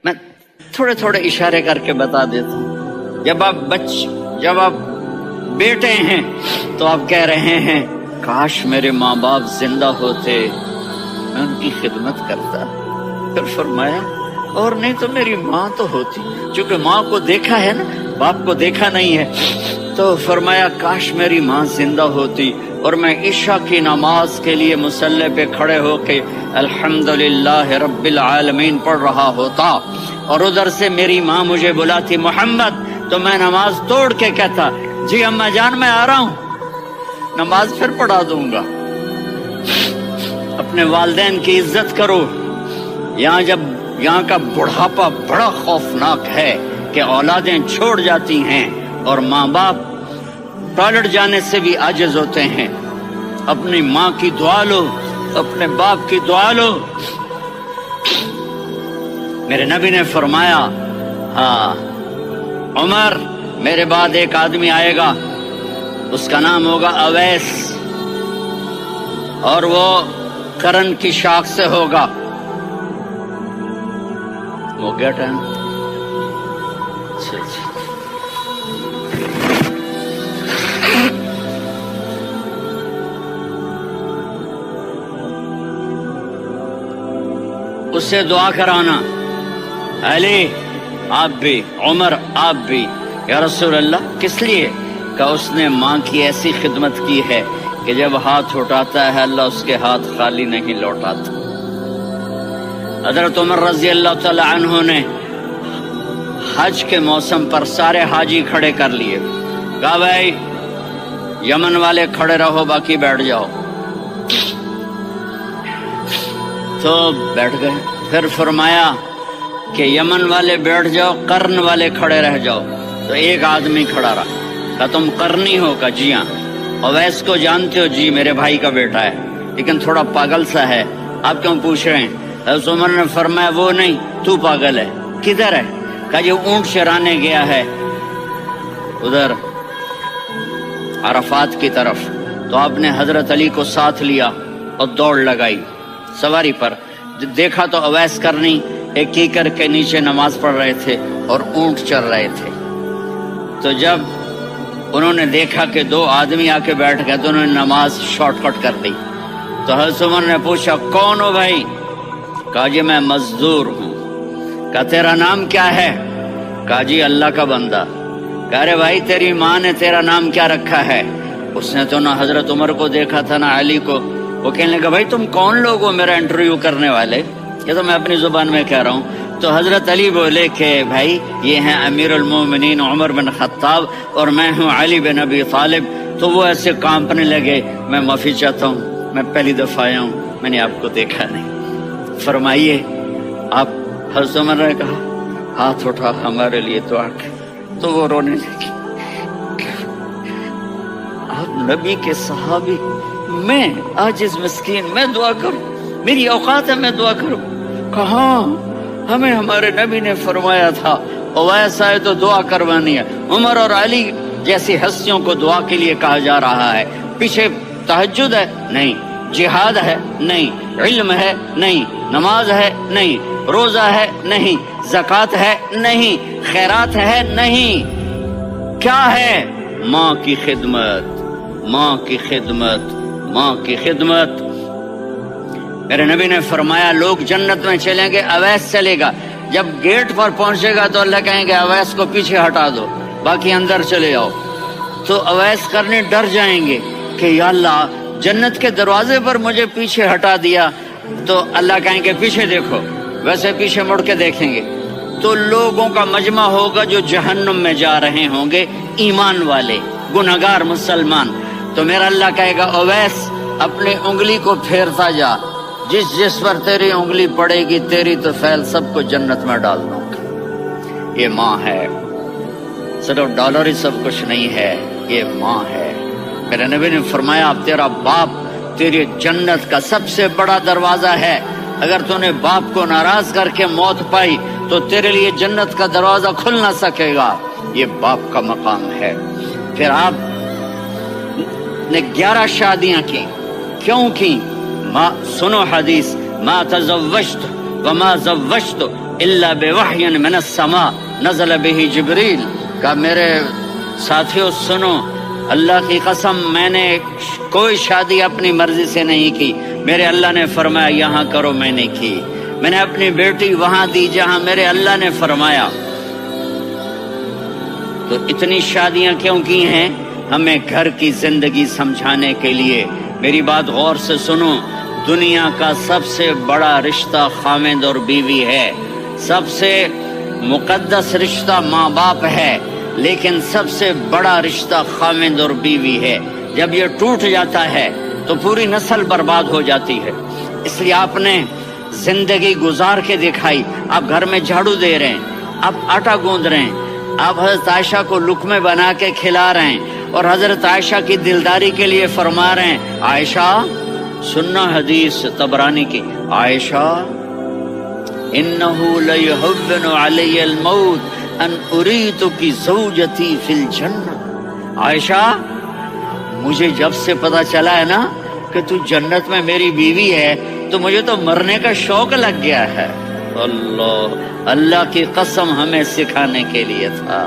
میں تھوڑے تھوڑے اشارے کر کے بتا دیتا ہوں. جب آپ بیٹے ہیں تو آپ کہہ رہے ہیں کاش میرے ماں باپ زندہ ہوتے، میں ان کی خدمت کرتا. پھر فرمایا اور نہیں تو میری ماں تو ہوتی. چونکہ ماں کو دیکھا ہے نا، باپ کو دیکھا نہیں ہے، تو فرمایا کاش میری ماں زندہ ہوتی اور میں عشاء کی نماز کے لیے مصلی پہ کھڑے ہو کے الحمدللہ رب العالمین پڑھ رہا ہوتا، اور ادھر سے میری ماں مجھے بلاتی محمد، تو میں نماز توڑ کے کہتا جی اماں جان میں آ رہا ہوں، نماز پھر پڑھا دوں گا. اپنے والدین کی عزت کرو. یہاں کا بڑھاپا بڑا خوفناک ہے کہ اولادیں چھوڑ جاتی ہیں اور ماں باپ ٹوائلٹ جانے سے بھی عاجز ہوتے ہیں. اپنی ماں کی دعا لو، اپنے باپ کی دعا لو. میرے نبی نے فرمایا ہاں عمر میرے بعد ایک آدمی آئے گا، اس کا نام ہوگا اویس، اور وہ کرن کی شاخ سے ہوگا. ہو گیا ٹائم؟ اس سے دعا کرانا، علی آپ بھی، عمر آپ بھی. یا رسول اللہ کس لیے؟ کہ اس نے ماں کی ایسی خدمت کی ہے کہ جب ہاتھ اٹھاتا ہے اللہ اس کے ہاتھ خالی نہیں لوٹاتا. حضرت عمر رضی اللہ تعالی عنہ نے حج کے موسم پر سارے حاجی کھڑے کر لیے، کہا بھائی یمن والے کھڑے رہو باقی بیٹھ جاؤ. تو بیٹھ گئے. پھر فرمایا کہ یمن والے بیٹھ جاؤ، قرن والے کھڑے رہ جاؤ. تو ایک آدمی کھڑا رہا. کہا تم قرنی ہو؟ کہا جی ہاں. اویس کو جانتے ہو؟ جی میرے بھائی کا بیٹا ہے لیکن تھوڑا پاگل سا ہے، آپ کیوں پوچھ رہے ہیں؟ حضرت عمر نے فرمایا وہ نہیں، تو پاگل ہے. کدھر ہے؟ کہا یہ اونٹ چرانے گیا ہے ادھر عرفات کی طرف. تو آپ نے حضرت علی کو ساتھ لیا اور دوڑ لگائی سواری پر. دیکھا تو اویس کرنی ایک کیکر کے نیچے نماز پڑھ رہے تھے اور اونٹ چر رہے تھے. تو جب انہوں نے دیکھا کہ دو آدمی آ کے بیٹھ گئے تو انہوں نے نماز شارٹ کٹ کر دی. تو حضرت عمر نے پوچھا کون ہو بھائی؟ کہا جی میں مزدور ہوں. کہا تیرا نام کیا ہے؟ کہا جی اللہ کا بندہ. کہا رے بھائی تیری ماں نے تیرا نام کیا رکھا ہے؟ اس نے تو نہ حضرت عمر کو دیکھا تھا نہ علی کو. وہ کہنے لگا بھائی تم کون لوگ ہو میرا انٹرویو کرنے والے؟ یہ تو میں اپنی زبان میں کہہ رہا ہوں. تو حضرت علی بولے کہ بھائی یہ ہیں امیر المومنین عمر بن خطاب اور میں ہوں علی بن ابی طالب. تو وہ ایسے کانپنے لگے. میں معافی چاہتا ہوں، میں پہلی دفعہ آیا ہوں، میں نے آپ کو دیکھا نہیں. فرمائیے آپ. حضرت عمر نے کہا ہاتھ اٹھا ہمارے لیے دعا کر. تو وہ رونے لگی. آپ نبی کے صحابی، میں عاجز مسکین، میں دعا کروں؟ میری اوقات ہے میں دعا کروں؟ کہاں؟ ہمیں ہمارے نبی نے فرمایا تھا اویس آئے تو دعا کروانی ہے. عمر اور علی جیسی ہستیوں کو دعا کے لیے کہا جا رہا ہے. پیچھے تہجد ہے؟ نہیں. جہاد ہے؟ نہیں. علم ہے؟ نہیں. نماز ہے؟ نہیں. روزہ ہے؟ نہیں. زکوٰۃ ہے؟ نہیں. خیرات ہے؟ نہیں. کیا ہے؟ ماں کی خدمت، ماں کی خدمت، ماں کی خدمت. میرے نبی نے فرمایا لوگ جنت میں چلیں گے، اویس چلے گا. جب گیٹ پر پہنچے گا تو اللہ کہیں گے اویس کو پیچھے ہٹا دو، باقی اندر چلے جاؤ. تو اویس کرنے ڈر جائیں گے کہ یا اللہ جنت کے دروازے پر مجھے پیچھے ہٹا دیا. تو اللہ کہیں گے پیچھے دیکھو، ویسے پیچھے مڑ کے دیکھیں گے تو لوگوں کا مجمع ہوگا جو جہنم میں جا رہے ہوں گے، ایمان والے، گنہگار مسلمان. تو میرا اللہ کہے گا اویس اپنی انگلی کو پھیرتا جا، جس پر تیری انگلی پڑے گی تیری تو فیل سب کو جنت میں ڈال دوں گا. یہ ماں ہے، صرف ڈالر ہی سب کچھ نہیں ہے، یہ ماں ہے. میرے نبی نے فرمایا اب تیرا باپ تیری جنت کا سب سے بڑا دروازہ ہے. اگر تو نے باپ کو ناراض کر کے موت پائی تو تیرے لیے جنت کا دروازہ کھل نہ سکے گا. یہ باپ کا مقام ہے. پھر آپ نے 11 شادیاں کی. کیوں کی؟ سنو حدیث، ما تزوجت وما زوجت الا بوحی من السماء نزل به جبریل، کہ میرے ساتھیوں سنو، اللہ کی قسم میں نے کوئی شادی اپنی مرضی سے نہیں کی، میرے اللہ نے فرمایا یہاں کرو، میں نے کی۔ میں نے اپنی بیٹی وہاں دی جہاں میرے اللہ نے فرمایا۔ تو اتنی شادیاں کیوں کی ہیں؟ ہمیں گھر کی زندگی سمجھانے کے لیے۔ میری بات غور سے سنو، دنیا کا سب سے بڑا رشتہ خاوند اور بیوی ہے، سب سے مقدس رشتہ ماں باپ ہے، لیکن سب سے بڑا رشتہ خاوند اور بیوی ہے۔ جب یہ ٹوٹ جاتا ہے تو پوری نسل برباد ہو جاتی ہے۔ اس لیے آپ نے زندگی گزار کے دکھائی۔ آپ گھر میں جھاڑو دے رہے ہیں، آپ آٹا گوندھ رہے ہیں، آپ حضرت عائشہ کو لقمے بنا کے کھلا رہے ہیں، اور حضرت عائشہ کی دلداری کے لیے فرما رہے ہیں، عائشہ سننا حدیث طبرانی کی، عائشہ انہ لیہون علی الموت ان اریتک زوجتی فی الجنہ۔ عائشہ مجھے جب سے پتا چلا ہے نا کہ تو جنت میں میری بیوی ہے تو مجھے تو مرنے کا شوق لگ گیا ہے۔ اللہ کی قسم ہمیں سکھانے کے لیے تھا۔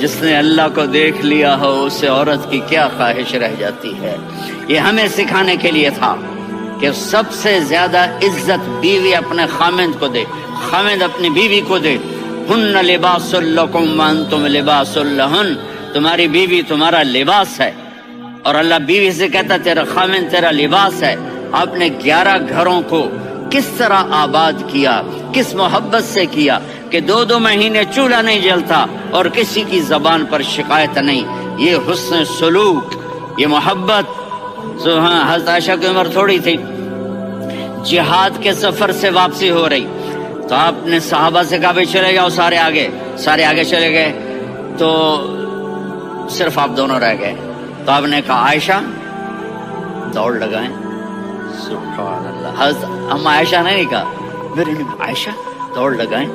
جس نے اللہ کو دیکھ لیا ہو اسے عورت کی کیا خواہش رہ جاتی ہے۔ یہ ہمیں سکھانے کے لیے تھا کہ سب سے زیادہ عزت بیوی اپنے خاوند کو دے، خاوند اپنی بیوی کو دے۔ ہن لباس لکم وانتم لباس لہن، تمہاری بیوی تمہارا لباس ہے، اور اللہ بیوی سے کہتا تیرا خاوند تیرا لباس ہے۔ آپ نے 11 گھروں کو کس طرح آباد کیا، کس محبت سے کیا کہ 2 مہینے چولہا نہیں جلتا اور کسی کی زبان پر شکایت نہیں۔ یہ حسن سلوک، یہ محبت۔ ہاں، حضرت عائشہ کی عمر تھوڑی تھی، جہاد کے سفر سے واپسی ہو رہی، تو آپ نے صحابہ سے کہا بھائی چلے جاؤ، سارے آگے چلے گئے، تو صرف آپ دونوں رہ گئے۔ تو آپ نے کہا عائشہ دوڑ لگائیں۔ سبحان اللہ، حضرت اما عائشہ نے نہیں کہا، میرے نے عائشہ دوڑ لگائیں،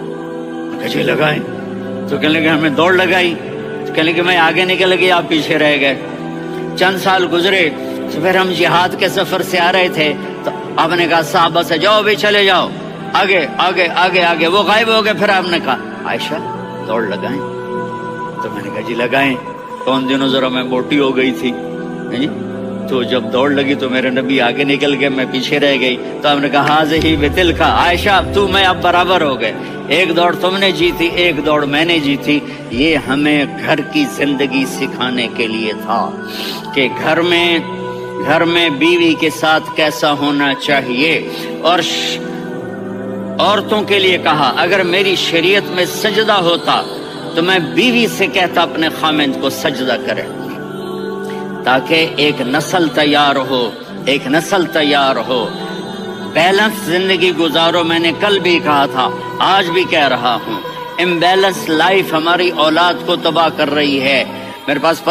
جی لگائیں۔ تو کہنے لگے ہمیں دوڑ لگائی، تو کہنے لگے میں آگے نکل گئی، آپ پیچھے رہ گئے۔ چند سال گزرے تو پھر ہم جہاد کے سفر سے آ رہے تھے، تو آپ نے کہا صحابہ سے جاؤ بھی چلے جاؤ، آگے آگے آگے آگے، وہ غائب ہو گئے۔ پھر آپ نے کہا عائشہ دوڑ لگائیں، تو میں نے کہا جی لگائیں۔ کون دنوں ذرا میں موٹی ہو گئی تھی، تو جب دوڑ لگی تو میرے نبی آگے نکل گئے، میں پیچھے رہ گئی۔ تو ہم نے کہا ہاذہ بتلک، عائشہ تو میں اب برابر ہو گئے، ایک دوڑ تم نے جیتی، ایک دوڑ میں نے جیتی۔ یہ ہمیں گھر کی زندگی سکھانے کے لیے تھا کہ گھر میں بیوی کے ساتھ کیسا ہونا چاہیے۔ اور عورتوں کے لیے کہا اگر میری شریعت میں سجدہ ہوتا تو میں بیوی سے کہتا اپنے خاوند کو سجدہ کرے، تاکہ ایک نسل تیار ہو، بیلنس زندگی گزارو۔ میں نے کل بھی کہا تھا، آج بھی کہہ رہا ہوں، امبیلنس لائف ہماری اولاد کو تباہ کر رہی ہے۔ میرے پاس